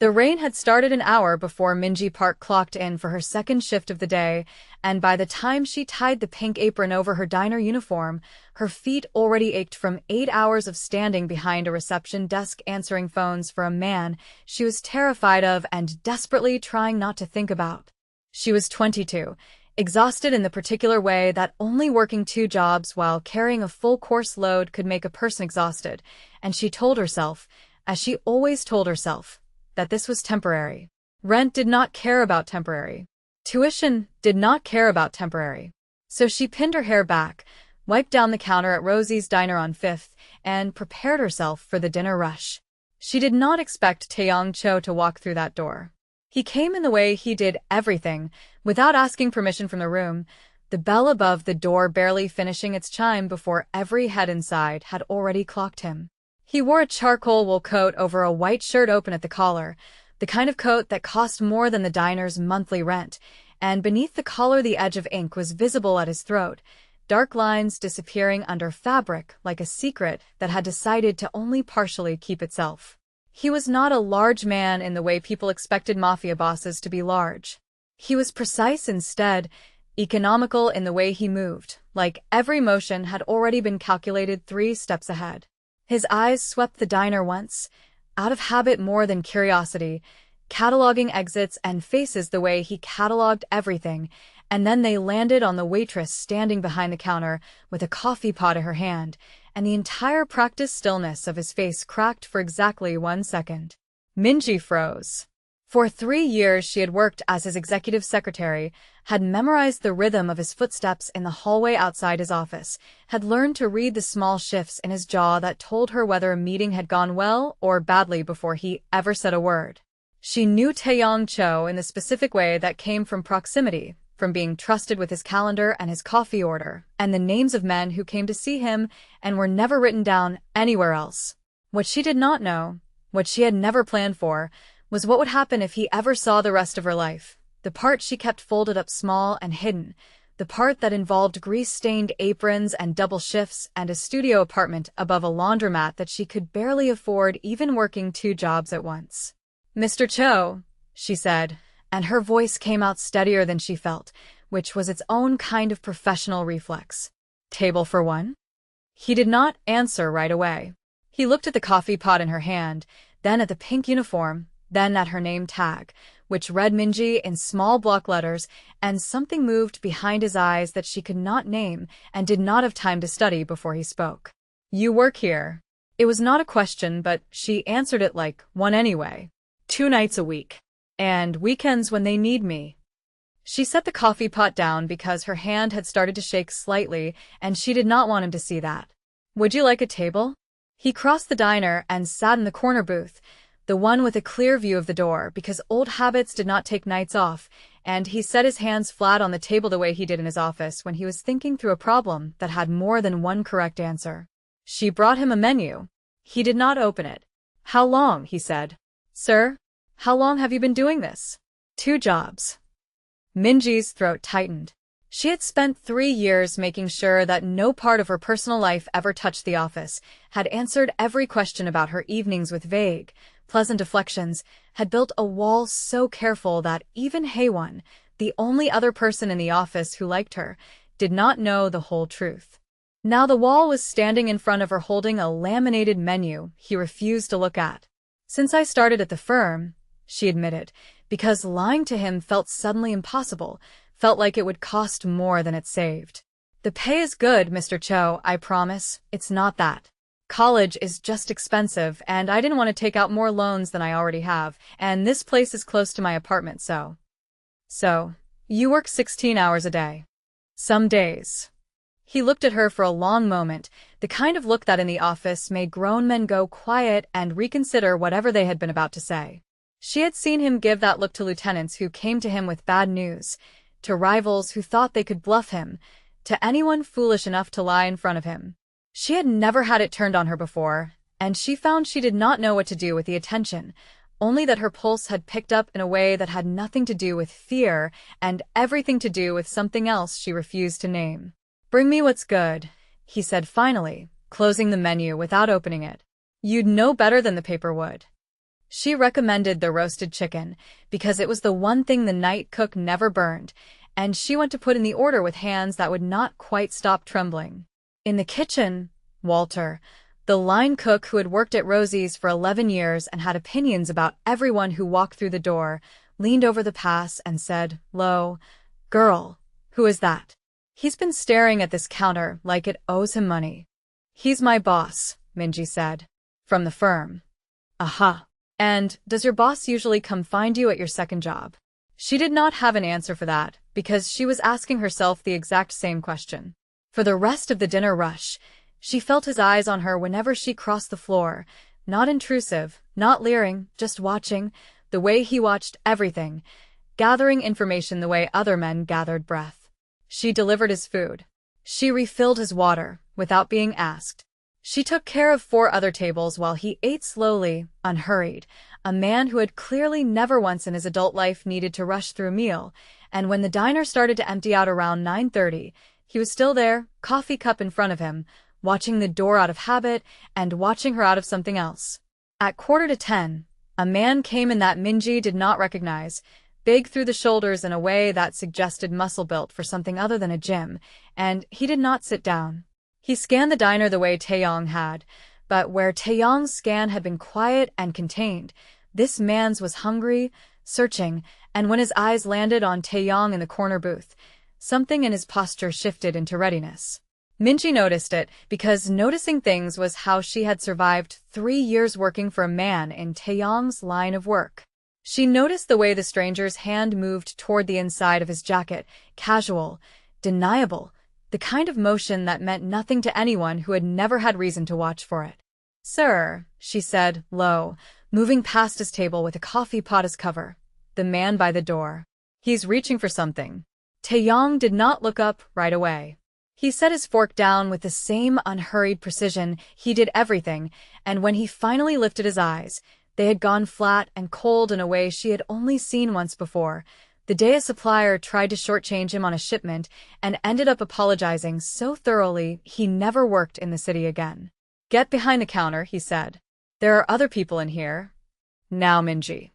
The rain had started an hour before Minji Park clocked in for her second shift of the day, and by the time she tied the pink apron over her diner uniform, her feet already ached from 8 hours of standing behind a reception desk answering phones for a man she was terrified of and desperately trying not to think about. She was 22, exhausted in the particular way that only working 2 jobs while carrying a full course load could make a person exhausted, and she told herself, as she always told herself, that this was temporary. Rent did not care about temporary. Tuition did not care about temporary. So she pinned her hair back, wiped down the counter at Rosie's diner on 5th, and prepared herself for the dinner rush. She did not expect Taeyong Cho to walk through that door. He came in the way he did everything, without asking permission from the room, the bell above the door barely finishing its chime before every head inside had already clocked him. He wore a charcoal wool coat over a white shirt open at the collar, the kind of coat that cost more than the diner's monthly rent, and beneath the collar the edge of ink was visible at his throat, dark lines disappearing under fabric like a secret that had decided to only partially keep itself. He was not a large man in the way people expected mafia bosses to be large. He was precise instead, economical in the way he moved, like every motion had already been calculated 3 steps ahead. His eyes swept the diner once, out of habit more than curiosity, cataloging exits and faces the way he cataloged everything, and then they landed on the waitress standing behind the counter with a coffee pot in her hand, and the entire practiced stillness of his face cracked for exactly 1 second. Minji froze. For 3 years she had worked as his executive secretary, had memorized the rhythm of his footsteps in the hallway outside his office, had learned to read the small shifts in his jaw that told her whether a meeting had gone well or badly before he ever said a word. She knew Taeyong Cho in the specific way that came from proximity, from being trusted with his calendar and his coffee order, and the names of men who came to see him and were never written down anywhere else. What she did not know, what she had never planned for, was what would happen if he ever saw the rest of her life, the part she kept folded up small and hidden, the part that involved grease-stained aprons and double shifts and a studio apartment above a laundromat that she could barely afford even working 2 jobs at once. "Mr. Cho," she said, and her voice came out steadier than she felt, which was its own kind of professional reflex. "Table for 1?" He did not answer right away. He looked at the coffee pot in her hand, then at the pink uniform, then at her name tag, which read Minji in small block letters, and something moved behind his eyes that she could not name and did not have time to study before he spoke. "You work here." It was not a question, but she answered it like one anyway. 2 nights a week. And weekends when they need me. She set the coffee pot down because her hand had started to shake slightly, and she did not want him to see that. "Would you like a table?" He crossed the diner and sat in the corner booth, the one with a clear view of the door, because old habits did not take nights off, and he set his hands flat on the table the way he did in his office when he was thinking through a problem that had more than one correct answer. She brought him a menu. He did not open it. "How long?" he said. "Sir, how long have you been doing this?" "2 jobs." Minji's throat tightened. She had spent 3 years making sure that no part of her personal life ever touched the office, had answered every question about her evenings with vague, pleasant deflections, had built a wall so careful that even Haewon, the only other person in the office who liked her, did not know the whole truth. Now the wall was standing in front of her holding a laminated menu he refused to look at. "Since I started at the firm," she admitted, because lying to him felt suddenly impossible, felt like it would cost more than it saved. "The pay is good, Mr. Cho, I promise. It's not that. College is just expensive, and I didn't want to take out more loans than I already have, and this place is close to my apartment, so. So, you work 16 hours a day. Some days." He looked at her for a long moment, the kind of look that in the office made grown men go quiet and reconsider whatever they had been about to say. She had seen him give that look to lieutenants who came to him with bad news, to rivals who thought they could bluff him, to anyone foolish enough to lie in front of him. She had never had it turned on her before, and she found she did not know what to do with the attention, only that her pulse had picked up in a way that had nothing to do with fear and everything to do with something else she refused to name. "Bring me what's good," he said finally, closing the menu without opening it. "You'd know better than the paper would." She recommended the roasted chicken, because it was the one thing the night cook never burned, and she went to put in the order with hands that would not quite stop trembling. In the kitchen, Walter, the line cook who had worked at Rosie's for 11 years and had opinions about everyone who walked through the door, leaned over the pass and said, "Lo, girl, who is that?" "He's been staring at this counter like it owes him money." "He's my boss," Minji said. "From the firm." "Aha. And does your boss usually come find you at your second job?" She did not have an answer for that, because she was asking herself the exact same question. For the rest of the dinner rush, she felt his eyes on her whenever she crossed the floor, not intrusive, not leering, just watching, the way he watched everything, gathering information the way other men gathered breath. She delivered his food. She refilled his water, without being asked. She took care of 4 other tables while he ate slowly, unhurried, a man who had clearly never once in his adult life needed to rush through a meal, and when the diner started to empty out around 9:30, he was still there, coffee cup in front of him, watching the door out of habit and watching her out of something else. At 9:45, a man came in that Minji did not recognize, big through the shoulders in a way that suggested muscle built for something other than a gym, and he did not sit down. He scanned the diner the way Taeyong had, but where Taeyong's scan had been quiet and contained, this man's was hungry, searching, and when his eyes landed on Taeyong in the corner booth, something in his posture shifted into readiness. Minji noticed it, because noticing things was how she had survived 3 years working for a man in Taeyong's line of work. She noticed the way the stranger's hand moved toward the inside of his jacket, casual, deniable, the kind of motion that meant nothing to anyone who had never had reason to watch for it. "Sir," she said, low, moving past his table with a coffee pot as cover. The man by the door. "He's reaching for something." Taeyong did not look up right away. He set his fork down with the same unhurried precision he did everything, and when he finally lifted his eyes, they had gone flat and cold in a way she had only seen once before, the day a supplier tried to shortchange him on a shipment and ended up apologizing so thoroughly he never worked in the city again. "Get behind the counter," he said. "There are other people in here." "Now, Minji."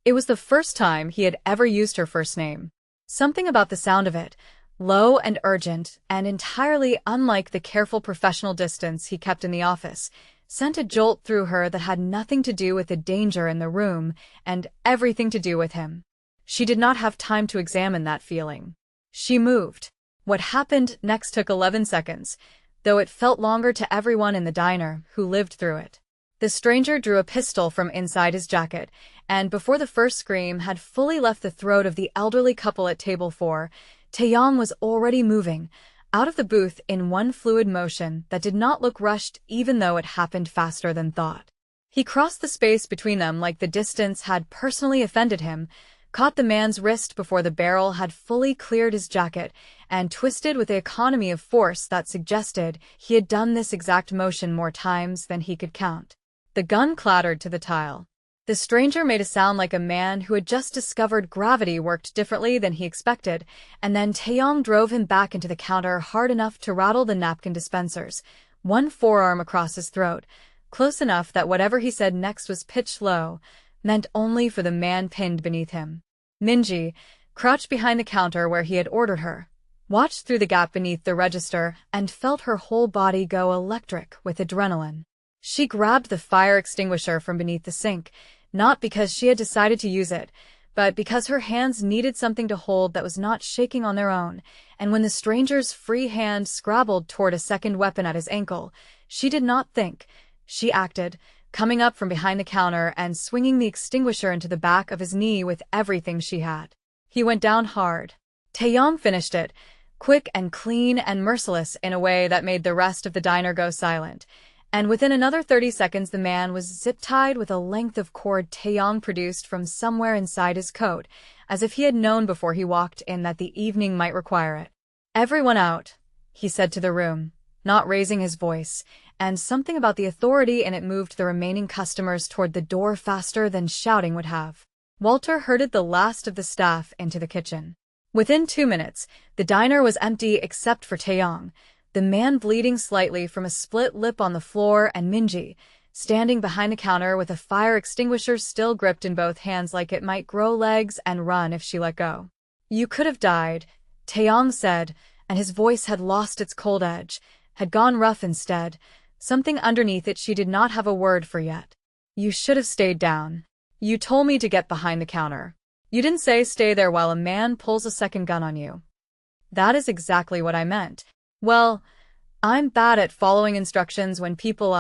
It was the first time he had ever used her first name. Something about the sound of it, low and urgent, and entirely unlike the careful professional distance he kept in the office, sent a jolt through her that had nothing to do with the danger in the room and everything to do with him. She did not have time to examine that feeling. She moved. What happened next took 11 seconds, though it felt longer to everyone in the diner who lived through it. The stranger drew a pistol from inside his jacket, and before the first scream had fully left the throat of the elderly couple at table 4, Taeyong was already moving, out of the booth in one fluid motion that did not look rushed even though it happened faster than thought. He crossed the space between them like the distance had personally offended him, caught the man's wrist before the barrel had fully cleared his jacket, and twisted with the economy of force that suggested he had done this exact motion more times than he could count. The gun clattered to the tile. The stranger made a sound like a man who had just discovered gravity worked differently than he expected, and then Taeyong drove him back into the counter hard enough to rattle the napkin dispensers, one forearm across his throat, close enough that whatever he said next was pitched low, meant only for the man pinned beneath him. Minji, crouched behind the counter where he had ordered her, watched through the gap beneath the register and felt her whole body go electric with adrenaline. She grabbed the fire extinguisher from beneath the sink, not because she had decided to use it, but because her hands needed something to hold that was not shaking on their own, and when the stranger's free hand scrabbled toward a second weapon at his ankle, she did not think. She acted, coming up from behind the counter and swinging the extinguisher into the back of his knee with everything she had. He went down hard. Taeyong finished it, quick and clean and merciless in a way that made the rest of the diner go silent, and within another 30 seconds the man was zip-tied with a length of cord Taeyong produced from somewhere inside his coat, as if he had known before he walked in that the evening might require it. "Everyone out," he said to the room, not raising his voice, and something about the authority in it moved the remaining customers toward the door faster than shouting would have. Walter herded the last of the staff into the kitchen. Within 2 minutes, the diner was empty except for Taeyong, the man bleeding slightly from a split lip on the floor, and Minji, standing behind the counter with a fire extinguisher still gripped in both hands like it might grow legs and run if she let go. "You could have died," Taeyong said, and his voice had lost its cold edge, had gone rough instead, something underneath it she did not have a word for yet. "You should have stayed down. You told me to get behind the counter. You didn't say stay there while a man pulls a second gun on you." "That is exactly what I meant. Well, I'm bad at following instructions when people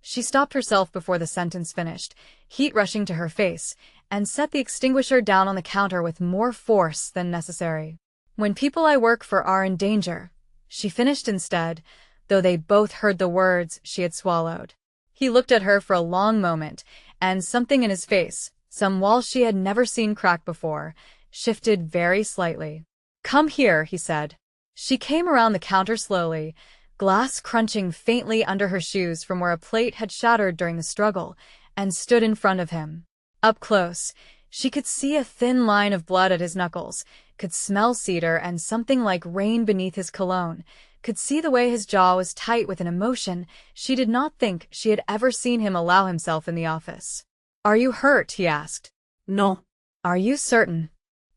She stopped herself before the sentence finished, heat rushing to her face, and set the extinguisher down on the counter with more force than necessary. "When people I work for are in danger," she finished instead, though they both heard the words she had swallowed. He looked at her for a long moment, and something in his face, some wall she had never seen crack before, shifted very slightly. "Come here," he said. She came around the counter slowly, glass crunching faintly under her shoes from where a plate had shattered during the struggle, and stood in front of him. Up close, she could see a thin line of blood at his knuckles, could smell cedar and something like rain beneath his cologne, could see the way his jaw was tight with an emotion she did not think she had ever seen him allow himself in the office. "Are you hurt?" he asked. "No." "Are you certain?"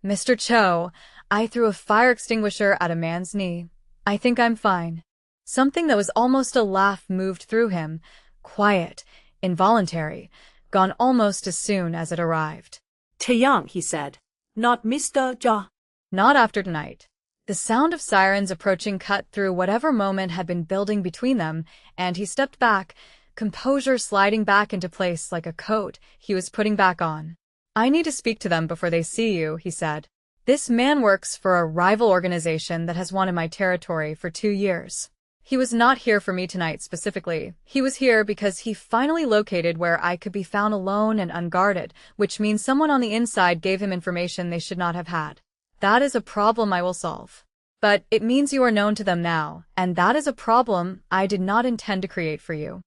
"Mr. Cho, I threw a fire extinguisher at a man's knee. I think I'm fine." Something that was almost a laugh moved through him, quiet, involuntary, gone almost as soon as it arrived. "Taeyong," he said. "Not Mr. Ja." "Not after tonight." The sound of sirens approaching cut through whatever moment had been building between them, and he stepped back, composure sliding back into place like a coat he was putting back on. "I need to speak to them before they see you," he said. "This man works for a rival organization that has wanted my territory for 2 years. He was not here for me tonight specifically. He was here because he finally located where I could be found alone and unguarded, which means someone on the inside gave him information they should not have had. That is a problem I will solve. But it means you are known to them now, and that is a problem I did not intend to create for you.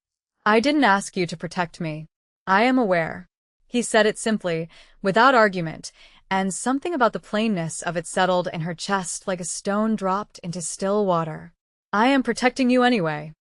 I didn't ask you to protect me. I am aware." He said it simply, without argument, and something about the plainness of it settled in her chest like a stone dropped into still water. "I am protecting you anyway."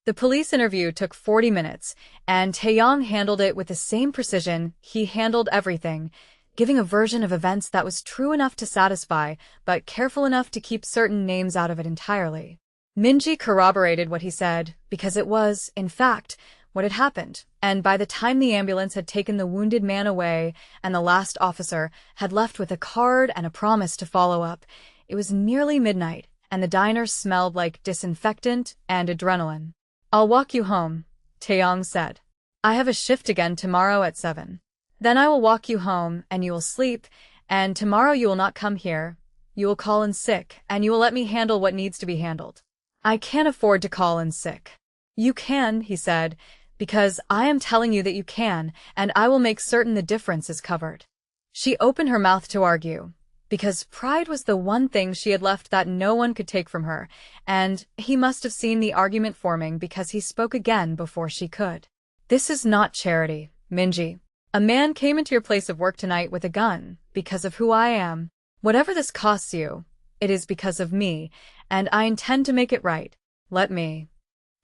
The police interview took 40 minutes, and Taeyong handled it with the same precision he handled everything, giving a version of events that was true enough to satisfy, but careful enough to keep certain names out of it entirely. Minji corroborated what he said, because it was, in fact, what had happened, and by the time the ambulance had taken the wounded man away and the last officer had left with a card and a promise to follow up, it was nearly midnight, and the diner smelled like disinfectant and adrenaline. "I'll walk you home," Taeyong said. "I have a shift again tomorrow at 7. Then I will walk you home, and you will sleep, and tomorrow you will not come here. You will call in sick, and you will let me handle what needs to be handled." "I can't afford to call in sick." "You can," he said, "because I am telling you that you can, and I will make certain the difference is covered." She opened her mouth to argue, because pride was the one thing she had left that no one could take from her, and he must have seen the argument forming because he spoke again before she could. "This is not charity, Minji. A man came into your place of work tonight with a gun, because of who I am. Whatever this costs you, it is because of me, and I intend to make it right. Let me."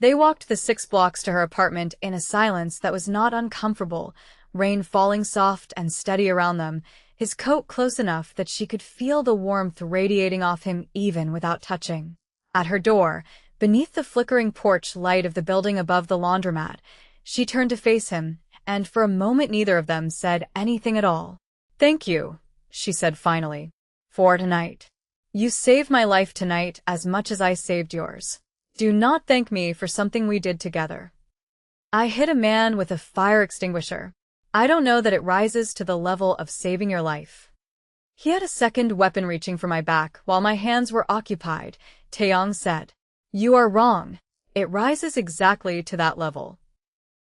They walked the 6 blocks to her apartment in a silence that was not uncomfortable, rain falling soft and steady around them, his coat close enough that she could feel the warmth radiating off him even without touching. At her door, beneath the flickering porch light of the building above the laundromat, she turned to face him, and for a moment neither of them said anything at all. "Thank you," she said finally, "for tonight. You saved my life tonight as much as I saved yours. Do not thank me for something we did together. I hit a man with a fire extinguisher. I don't know that it rises to the level of saving your life." "He had a second weapon reaching for my back while my hands were occupied," Taeyong said. "You are wrong. It rises exactly to that level."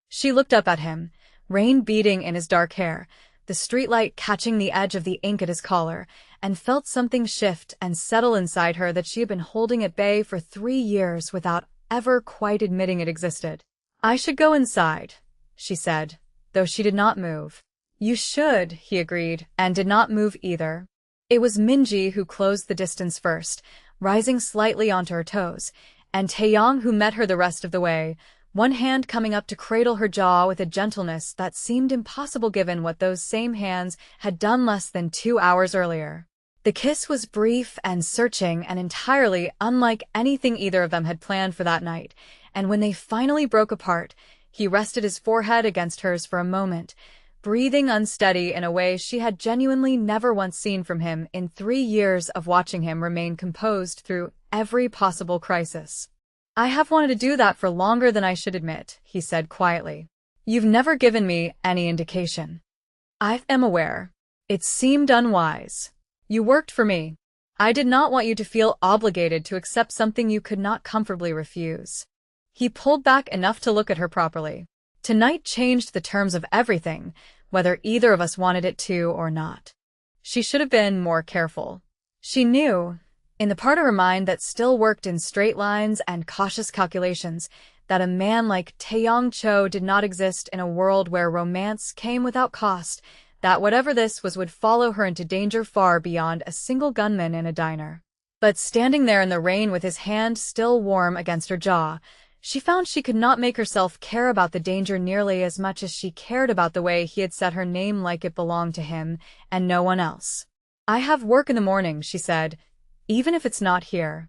She looked up at him, rain beating in his dark hair, the streetlight catching the edge of the ink at his collar, and felt something shift and settle inside her that she had been holding at bay for 3 years without ever quite admitting it existed. "I should go inside," she said, though she did not move. "You should," he agreed, and did not move either. It was Minji who closed the distance first, rising slightly onto her toes, and Taeyong who met her the rest of the way, one hand coming up to cradle her jaw with a gentleness that seemed impossible given what those same hands had done less than 2 hours earlier. The kiss was brief and searching and entirely unlike anything either of them had planned for that night, and when they finally broke apart, he rested his forehead against hers for a moment, breathing unsteady in a way she had genuinely never once seen from him in 3 years of watching him remain composed through every possible crisis. "I have wanted to do that for longer than I should admit," he said quietly. "You've never given me any indication." "I am aware. It seemed unwise. You worked for me. I did not want you to feel obligated to accept something you could not comfortably refuse." He pulled back enough to look at her properly. "Tonight changed the terms of everything, whether either of us wanted it to or not." She should have been more careful. She knew, in the part of her mind that still worked in straight lines and cautious calculations, that a man like Taeyong Cho did not exist in a world where romance came without cost, that whatever this was would follow her into danger far beyond a single gunman in a diner. But standing there in the rain with his hand still warm against her jaw, she found she could not make herself care about the danger nearly as much as she cared about the way he had said her name like it belonged to him and no one else. "I have work in the morning," she said, "even if it's not here."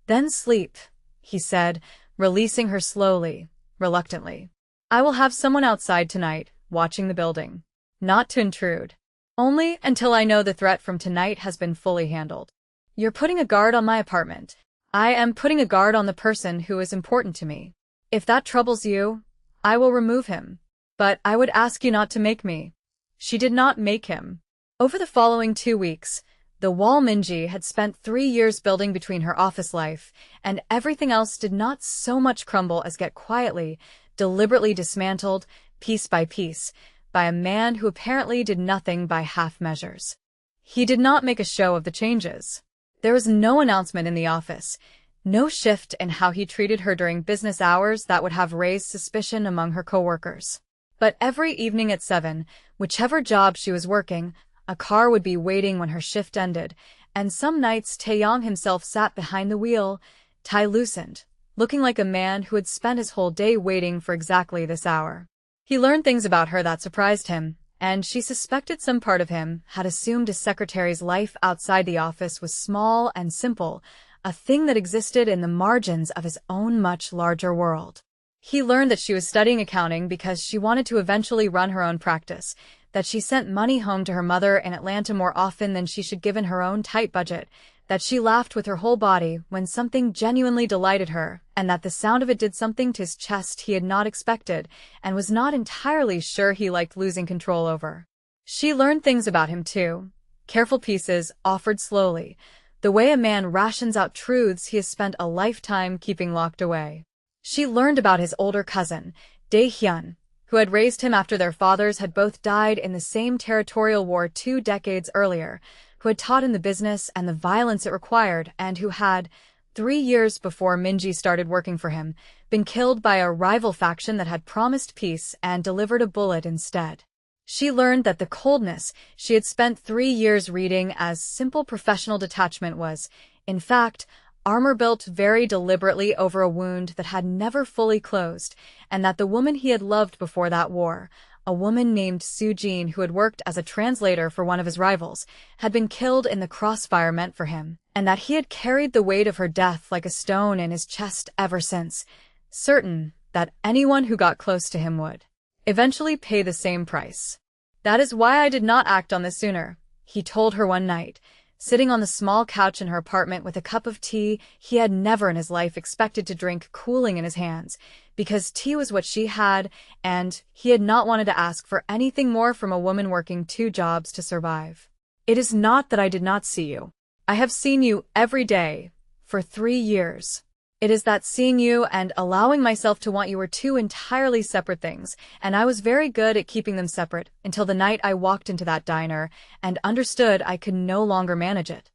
"Then sleep," he said, releasing her slowly, reluctantly. "I will have someone outside tonight, watching the building. Not to intrude. Only until I know the threat from tonight has been fully handled. You're putting a guard on my apartment. I am putting a guard on the person who is important to me. If that troubles you, I will remove him. But I would ask you not to make me." She did not make him. Over the following 2 weeks, the wall Minji had spent 3 years building between her office life, and everything else did not so much crumble as get quietly, deliberately dismantled, piece by piece, by a man who apparently did nothing by half measures. He did not make a show of the changes. There was no announcement in the office, no shift in how he treated her during business hours that would have raised suspicion among her coworkers. But every evening at 7, whichever job she was working, a car would be waiting when her shift ended, and some nights Taeyong himself sat behind the wheel, tie loosened, looking like a man who had spent his whole day waiting for exactly this hour. He learned things about her that surprised him, and she suspected some part of him had assumed his secretary's life outside the office was small and simple, a thing that existed in the margins of his own much larger world. He learned that she was studying accounting because she wanted to eventually run her own practice, that she sent money home to her mother in Atlanta more often than she should given her own tight budget, that she laughed with her whole body when something genuinely delighted her, and that the sound of it did something to his chest he had not expected and was not entirely sure he liked losing control over. She learned things about him too, careful pieces offered slowly, the way a man rations out truths he has spent a lifetime keeping locked away. She learned about his older cousin, Dae-hyun, who had raised him after their fathers had both died in the same territorial war 2 decades earlier, who had taught him the business and the violence it required, and who had, 3 years before Minji started working for him, been killed by a rival faction that had promised peace and delivered a bullet instead. She learned that the coldness she had spent 3 years reading as simple professional detachment was, in fact, armor built very deliberately over a wound that had never fully closed, and that the woman he had loved before that war, a woman named Soo-jin who had worked as a translator for one of his rivals, had been killed in the crossfire meant for him, and that he had carried the weight of her death like a stone in his chest ever since, certain that anyone who got close to him would eventually pay the same price. "That is why I did not act on this sooner," he told her one night, sitting on the small couch in her apartment with a cup of tea he had never in his life expected to drink cooling in his hands, because tea was what she had, and he had not wanted to ask for anything more from a woman working 2 jobs to survive. "It is not that I did not see you. I have seen you every day, for 3 years. It is that seeing you and allowing myself to want you were 2 entirely separate things, and I was very good at keeping them separate until the night I walked into that diner and understood I could no longer manage it."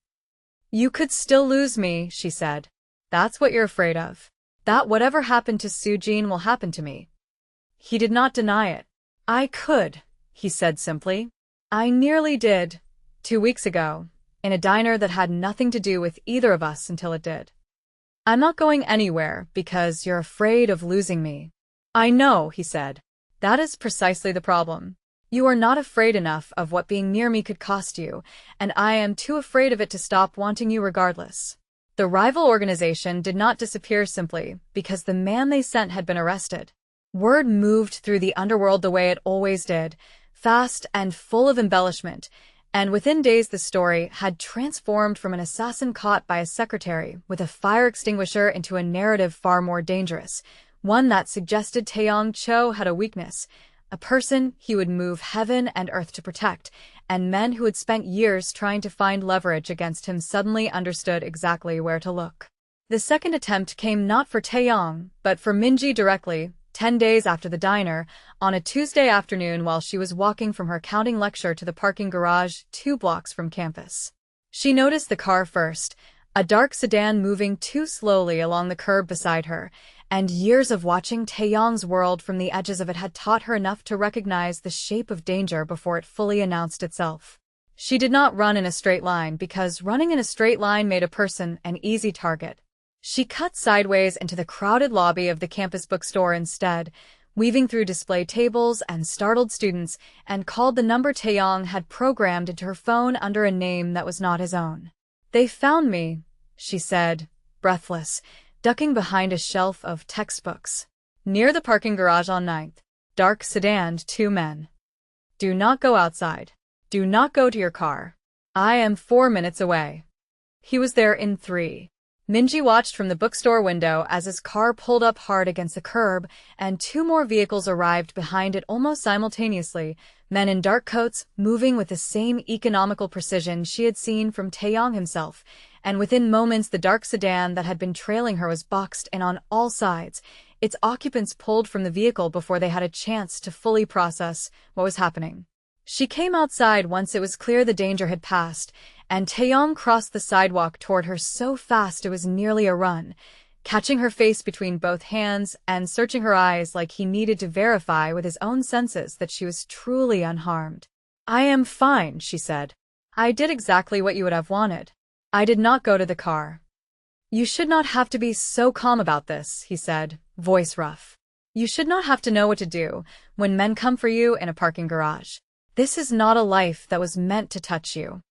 "You could still lose me," she said. "That's what you're afraid of. That whatever happened to Soo-jin will happen to me." He did not deny it. "I could," he said simply. "I nearly did, 2 weeks ago, in a diner that had nothing to do with either of us until it did. I'm not going anywhere because you're afraid of losing me." I know, he said. That is precisely the problem. You are not afraid enough of what being near me could cost you, and I am too afraid of it to stop wanting you regardless. The rival organization did not disappear simply because the man they sent had been arrested. Word moved through the underworld the way it always did, fast and full of embellishment, and within days the story had transformed from an assassin caught by a secretary with a fire extinguisher into a narrative far more dangerous, one that suggested Taeyong Cho had a weakness, a person he would move heaven and earth to protect, and men who had spent years trying to find leverage against him suddenly understood exactly where to look. The second attempt came not for Taeyong, but for Minji directly, 10 days after the diner, on a Tuesday afternoon while she was walking from her accounting lecture to the parking garage 2 blocks from campus. She noticed the car first, a dark sedan moving too slowly along the curb beside her, and years of watching Taeyong's world from the edges of it had taught her enough to recognize the shape of danger before it fully announced itself. She did not run in a straight line because running in a straight line made a person an easy target. She cut sideways into the crowded lobby of the campus bookstore instead, weaving through display tables and startled students, and called the number Taeyong had programmed into her phone under a name that was not his own. They found me, she said, breathless, ducking behind a shelf of textbooks. Near the parking garage on 9th, dark sedan, 2 men. Do not go outside. Do not go to your car. I am 4 minutes away. He was there in 3. Minji watched from the bookstore window as his car pulled up hard against the curb, and 2 more vehicles arrived behind it almost simultaneously, men in dark coats moving with the same economical precision she had seen from Taeyong himself, and within moments the dark sedan that had been trailing her was boxed in on all sides, its occupants pulled from the vehicle before they had a chance to fully process what was happening. She came outside once it was clear the danger had passed, and Taeyong crossed the sidewalk toward her so fast it was nearly a run, catching her face between both hands and searching her eyes like he needed to verify with his own senses that she was truly unharmed. I am fine, she said. I did exactly what you would have wanted. I did not go to the car. You should not have to be so calm about this, he said, voice rough. You should not have to know what to do when men come for you in a parking garage. This is not a life that was meant to touch you.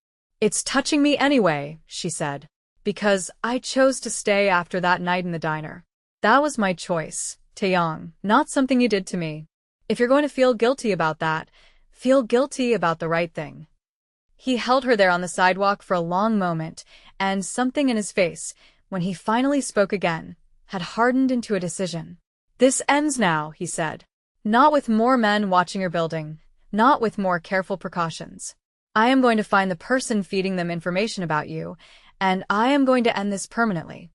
It's touching me anyway, she said, because I chose to stay after that night in the diner. That was my choice, Taeyong, not something you did to me. If you're going to feel guilty about that, feel guilty about the right thing. He held her there on the sidewalk for a long moment, and something in his face, when he finally spoke again, had hardened into a decision. This ends now, he said. Not with more men watching your building. Not with more careful precautions. I am going to find the person feeding them information about you, and I am going to end this permanently.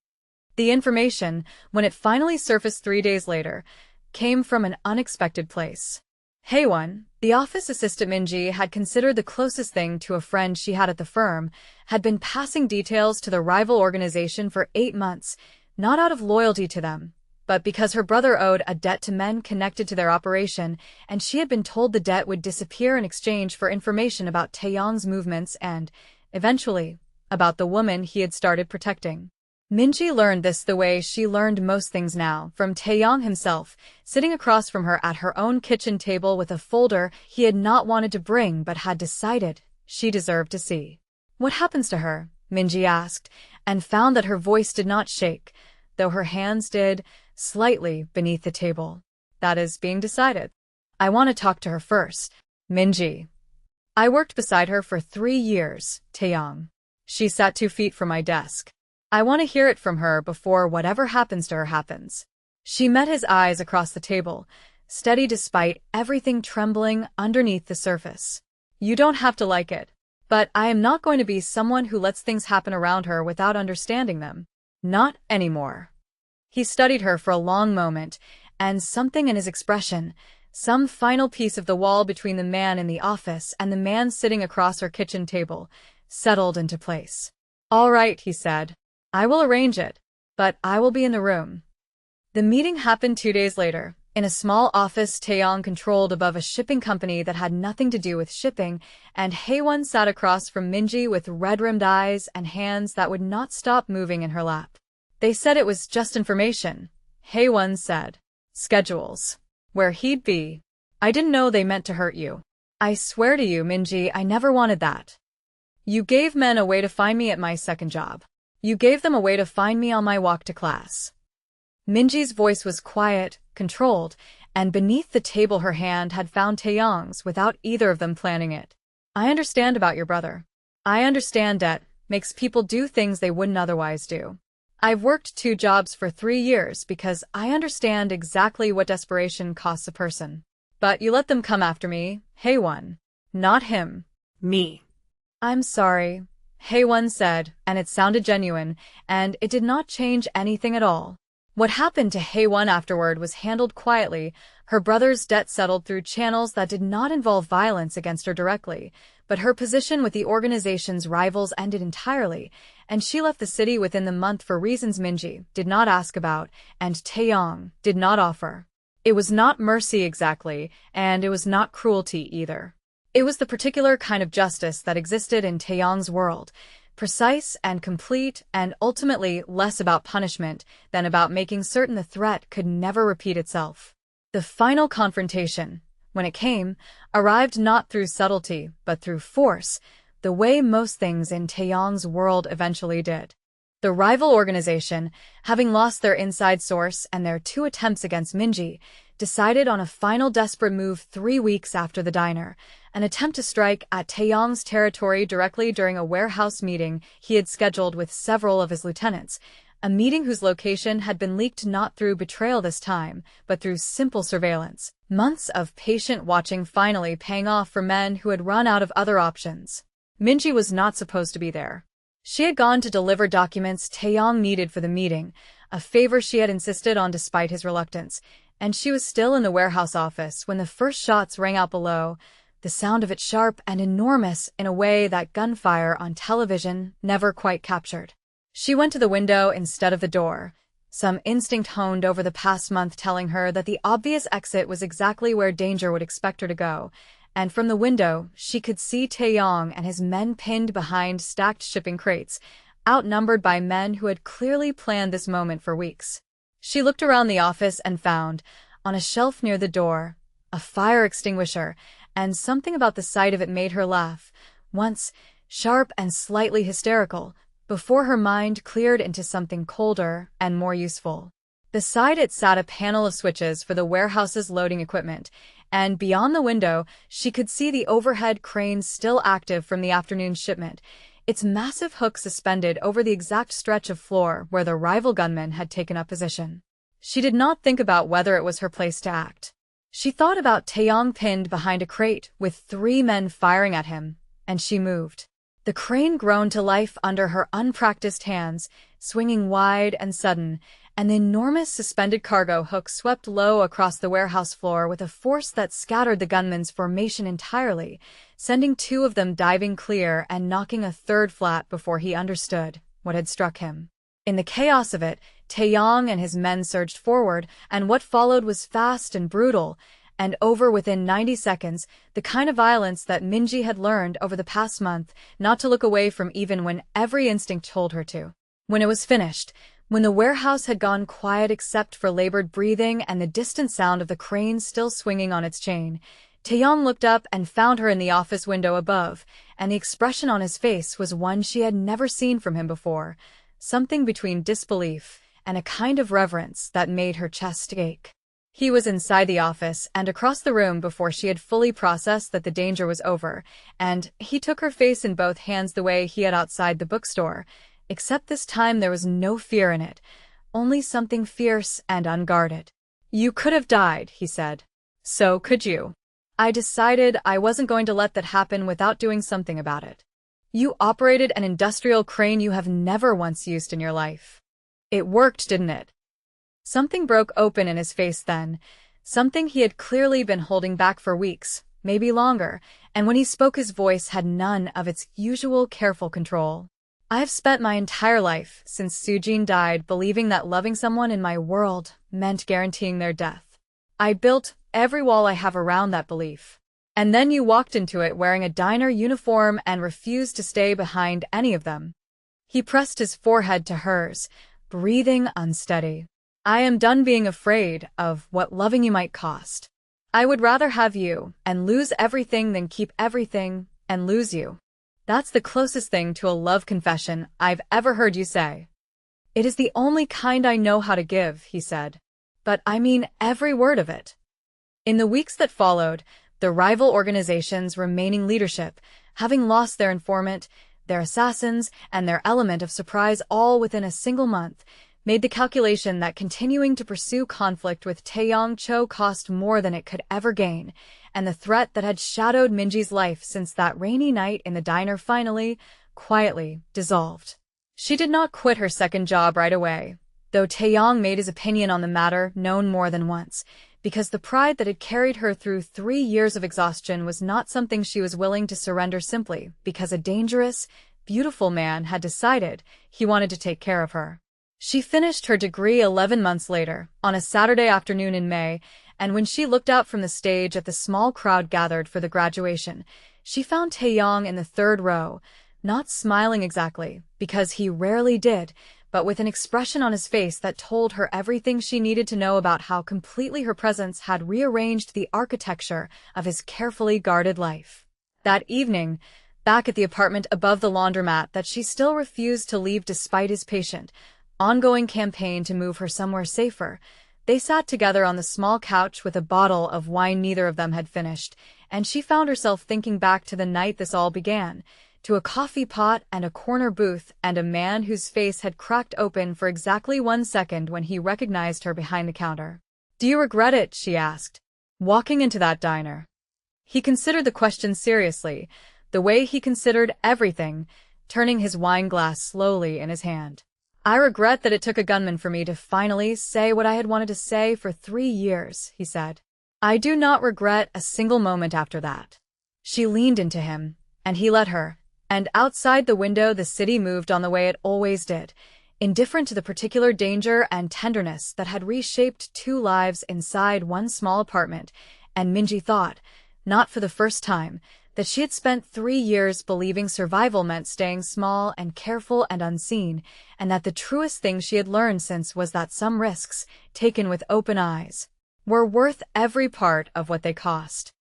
The information, when it finally surfaced 3 days later, came from an unexpected place. Haewon, the office assistant Minji had considered the closest thing to a friend she had at the firm, had been passing details to the rival organization for 8 months, not out of loyalty to them, but because her brother owed a debt to men connected to their operation, and she had been told the debt would disappear in exchange for information about Taeyong's movements and, eventually, about the woman he had started protecting. Minji learned this the way she learned most things now, from Taeyong himself, sitting across from her at her own kitchen table with a folder he had not wanted to bring but had decided she deserved to see. What happens to her? Minji asked, and found that her voice did not shake, though her hands did, slightly beneath the table. That is being decided. I want to talk to her first. Minji. I worked beside her for 3 years, Taeyong. She sat 2 feet from my desk. I want to hear it from her before whatever happens to her happens. She met his eyes across the table, steady despite everything trembling underneath the surface. You don't have to like it, but I am not going to be someone who lets things happen around her without understanding them. Not anymore. He studied her for a long moment, and something in his expression, some final piece of the wall between the man in the office and the man sitting across her kitchen table, settled into place. All right, he said. I will arrange it, but I will be in the room. The meeting happened 2 days later, in a small office Taeyong controlled above a shipping company that had nothing to do with shipping, and Haewon sat across from Minji with red-rimmed eyes and hands that would not stop moving in her lap. They said it was just information, Haewon said. schedules. Where he'd be. I didn't know they meant to hurt you. I swear to you, Minji, I never wanted that. You gave men a way to find me at my second job. You gave them a way to find me on my walk to class. Minji's voice was quiet, controlled, and beneath the table her hand had found Taeyong's without either of them planning it. I understand about your brother. I understand debt makes people do things they wouldn't otherwise do. I've worked 2 jobs for 3 years because I understand exactly what desperation costs a person. But you let them come after me, Haewon. Not him. Me. I'm sorry, Haewon said, and it sounded genuine, and it did not change anything at all. What happened to Haewon afterward was handled quietly. Her brother's debt settled through channels that did not involve violence against her directly, but her position with the organization's rivals ended entirely, and she left the city within the month for reasons Minji did not ask about and Taeyong did not offer. It was not mercy exactly, and it was not cruelty either. It was the particular kind of justice that existed in Taeyong's world, precise and complete, and ultimately less about punishment than about making certain the threat could never repeat itself. The final confrontation, when it came, arrived not through subtlety, but through force, the way most things in Taeyong's world eventually did. The rival organization, having lost their inside source and their 2 attempts against Minji, decided on a final desperate move 3 weeks after the diner, an attempt to strike at Taeyong's territory directly during a warehouse meeting he had scheduled with several of his lieutenants, a meeting whose location had been leaked not through betrayal this time, but through simple surveillance. Months of patient watching finally paying off for men who had run out of other options. Minji was not supposed to be there. She had gone to deliver documents Taeyong needed for the meeting, a favor she had insisted on despite his reluctance, and she was still in the warehouse office when the first shots rang out below, the sound of it sharp and enormous in a way that gunfire on television never quite captured. She went to the window instead of the door, some instinct honed over the past month telling her that the obvious exit was exactly where danger would expect her to go, and from the window she could see Taeyong and his men pinned behind stacked shipping crates, outnumbered by men who had clearly planned this moment for weeks. She looked around the office and found, on a shelf near the door, a fire extinguisher, and something about the sight of it made her laugh, once sharp and slightly hysterical, before her mind cleared into something colder and more useful. Beside it sat a panel of switches for the warehouse's loading equipment, and beyond the window she could see the overhead crane still active from the afternoon's shipment, its massive hook suspended over the exact stretch of floor where the rival gunman had taken up position. She did not think about whether it was her place to act. She thought about Taeyong pinned behind a crate with 3 men firing at him, and she moved. The crane groaned to life under her unpracticed hands, swinging wide and sudden, and the enormous suspended cargo hook swept low across the warehouse floor with a force that scattered the gunman's formation entirely, sending 2 of them diving clear and knocking a 3rd flat before he understood what had struck him. In the chaos of it, Taeyong and his men surged forward, and what followed was fast and brutal, and over within 90 seconds, the kind of violence that Minji had learned over the past month not to look away from even when every instinct told her to. When it was finished, when the warehouse had gone quiet except for labored breathing and the distant sound of the crane still swinging on its chain, Taeyong looked up and found her in the office window above, and the expression on his face was one she had never seen from him before, something between disbelief and a kind of reverence that made her chest ache. He was inside the office and across the room before she had fully processed that the danger was over, and he took her face in both hands the way he had outside the bookstore, except this time there was no fear in it, only something fierce and unguarded. "You could have died," he said. "So could you. I decided I wasn't going to let that happen without doing something about it. You operated an industrial crane you have never once used in your life. It worked, didn't it?" Something broke open in his face then, something he had clearly been holding back for weeks, maybe longer, and when he spoke his voice had none of its usual careful control. "I've spent my entire life since Sujin died believing that loving someone in my world meant guaranteeing their death. I built every wall I have around that belief. And then you walked into it wearing a diner uniform and refused to stay behind any of them." He pressed his forehead to hers, breathing unsteady. I am done being afraid of what loving you might cost. I would rather have you and lose everything than keep everything and lose you. That's the closest thing to a love confession I've ever heard you say. It is the only kind I know how to give, he said. But I mean every word of it. In the weeks that followed, the rival organization's remaining leadership, having lost their informant, their assassins, and their element of surprise all within a single month, made the calculation that continuing to pursue conflict with Taeyong-cho cost more than it could ever gain, and the threat that had shadowed Minji's life since that rainy night in the diner finally, quietly, dissolved. She did not quit her second job right away, though Taeyong made his opinion on the matter known more than once, because the pride that had carried her through 3 years of exhaustion was not something she was willing to surrender simply because a dangerous, beautiful man had decided he wanted to take care of her. She finished her degree 11 months later, on a Saturday afternoon in May, and when she looked out from the stage at the small crowd gathered for the graduation, she found Taeyong in the third row, not smiling exactly, because he rarely did, but with an expression on his face that told her everything she needed to know about how completely her presence had rearranged the architecture of his carefully guarded life. That evening, back at the apartment above the laundromat that she still refused to leave despite his patient, ongoing campaign to move her somewhere safer, they sat together on the small couch with a bottle of wine neither of them had finished, and she found herself thinking back to the night this all began, to a coffee pot and a corner booth and a man whose face had cracked open for exactly 1 second when he recognized her behind the counter. "Do you regret it?" she asked, walking into that diner. He considered the question seriously, the way he considered everything, turning his wine glass slowly in his hand. "I regret that it took a gunman for me to finally say what I had wanted to say for 3 years," he said. "I do not regret a single moment after that." She leaned into him, and he let her, and outside the window the city moved on the way it always did, indifferent to the particular danger and tenderness that had reshaped 2 lives inside one small apartment, and Minji thought, not for the first time, that she had spent 3 years believing survival meant staying small and careful and unseen, and that the truest thing she had learned since was that some risks, taken with open eyes, were worth every part of what they cost.